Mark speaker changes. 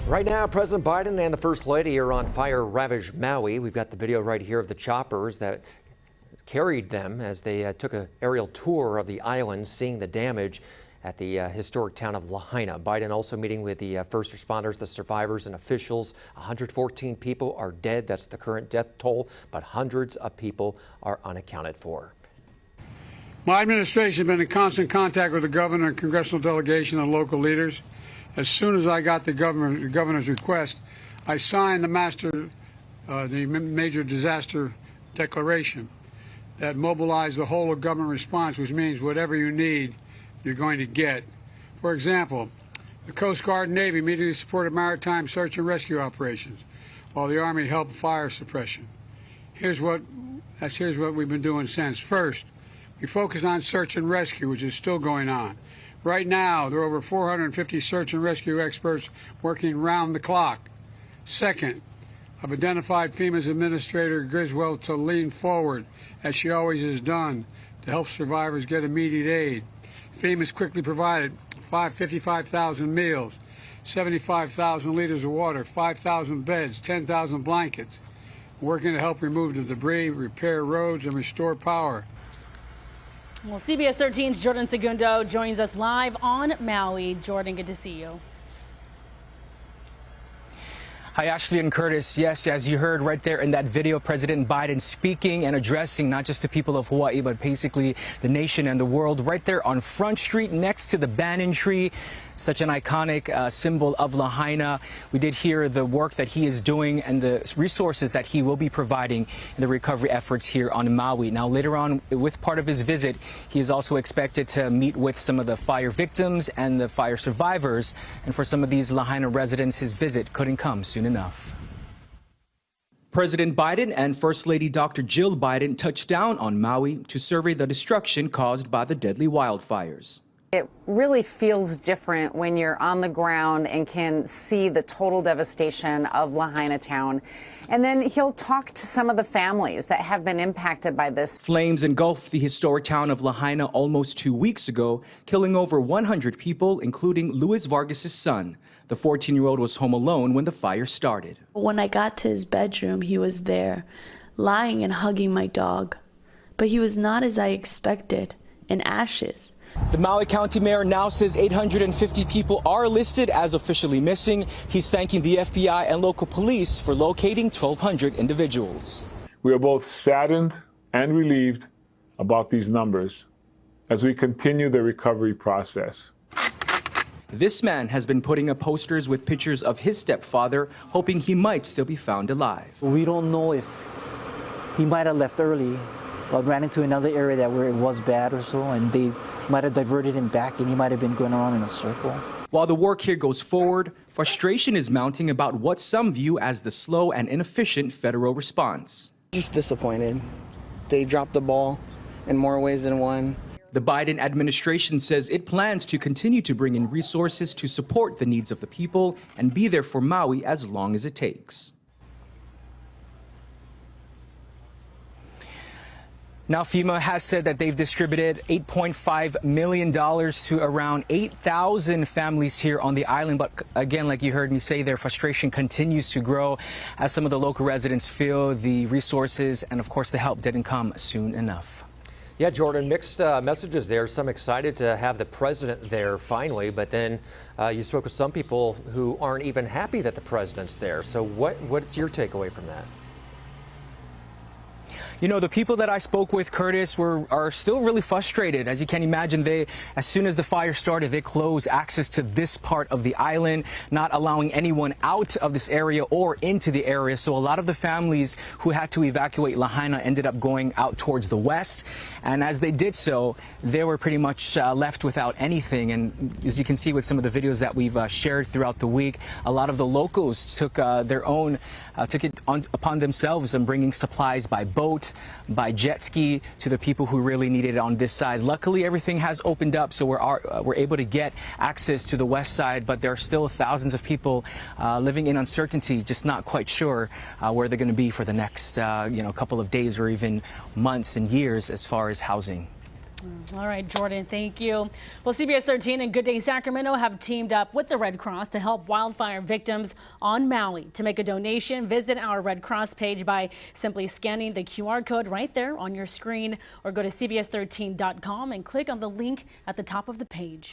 Speaker 1: Right now, President Biden and the First Lady are on fire-ravaged Maui. We've got the video right here of the choppers that carried them as they took an aerial tour of the island, seeing the damage at the historic town of Lahaina. Biden also meeting with the first responders, the survivors, and officials. 114 people are dead. That's the current death toll, but hundreds of people are unaccounted for.
Speaker 2: My administration has been in constant contact with the governor and congressional delegation and local leaders. As soon as I got the governor's request, I signed the major disaster declaration that mobilized the whole of government response, which means whatever you need, you're going to get. For example, the Coast Guard and Navy immediately supported maritime search and rescue operations, while the Army helped fire suppression. Here's what we've been doing since. First, we focused on search and rescue, which is still going on. Right now, there are over 450 search and rescue experts working round the clock. Second, I've identified FEMA's Administrator Griswold to lean forward, as she always has done, to help survivors get immediate aid. FEMA's quickly provided 55,000 meals, 75,000 liters of water, 5,000 beds, 10,000 blankets, working to help remove the debris, repair roads, and restore power.
Speaker 3: Well, CBS 13's Jordan Segundo joins us live on Maui. Jordan, good to see you.
Speaker 4: Hi, Ashley and Curtis. Yes, as you heard right there in that video, President Biden speaking and addressing not just the people of Hawaii, but basically the nation and the world right there on Front Street next to the banyan tree. Such an iconic symbol of Lahaina. We did hear the work that he is doing and the resources that he will be providing in the recovery efforts here on Maui. Now, later on, with part of his visit, he is also expected to meet with some of the fire victims and the fire survivors. And for some of these Lahaina residents, his visit couldn't come soon enough. President Biden and First Lady Dr. Jill Biden touched down on Maui to survey the destruction caused by the deadly wildfires.
Speaker 5: It really feels different when you're on the ground and can see the total devastation of Lahaina town. And then he'll talk to some of the families that have been impacted by this.
Speaker 4: Flames engulfed the historic town of Lahaina almost 2 weeks ago, killing over 100 people, including Luis Vargas' son. The 14-year-old was home alone when the fire started.
Speaker 6: When I got to his bedroom, he was there, lying and hugging my dog. But he was not as I expected, in ashes.
Speaker 4: The Maui County Mayor now says 850 people are listed as officially missing. He's thanking the FBI and local police for locating 1,200 individuals.
Speaker 7: We are both saddened and relieved about these numbers as we continue the recovery process.
Speaker 4: This man has been putting up posters with pictures of his stepfather, hoping he might still be found alive.
Speaker 8: We don't know if he might have left early, but ran into another area where it was bad or so, and they might have diverted him back, and he might have been going around in a circle.
Speaker 4: While the work here goes forward, frustration is mounting about what some view as the slow and inefficient federal response.
Speaker 9: Just disappointed. They dropped the ball in more ways than one.
Speaker 4: The Biden administration says it plans to continue to bring in resources to support the needs of the people and be there for Maui as long as it takes. Now, FEMA has said that they've distributed $8.5 million to around 8,000 families here on the island. But again, like you heard me say, their frustration continues to grow as some of the local residents feel the resources and, of course, the help didn't come soon enough.
Speaker 1: Yeah, Jordan, mixed messages there. Some excited to have the president there finally, but then you spoke with some people who aren't even happy that the president's there. So what's your takeaway from that?
Speaker 4: You know, the people that I spoke with, Curtis, are still really frustrated. As you can imagine, as soon as the fire started, they closed access to this part of the island, not allowing anyone out of this area or into the area. So a lot of the families who had to evacuate Lahaina ended up going out towards the west. And as they did so, they were pretty much left without anything. And as you can see with some of the videos that we've shared throughout the week, a lot of the locals took it upon themselves and bringing supplies by boat, by jet ski to the people who really needed it on this side. Luckily, everything has opened up, so we're able to get access to the west side, but there are still thousands of people living in uncertainty, just not quite sure where they're going to be for the next couple of days or even months and years as far as housing.
Speaker 3: All right, Jordan, thank you. Well, CBS 13 and Good Day Sacramento have teamed up with the Red Cross to help wildfire victims on Maui. To make a donation, visit our Red Cross page by simply scanning the QR code right there on your screen, or go to cbs13.com and click on the link at the top of the page.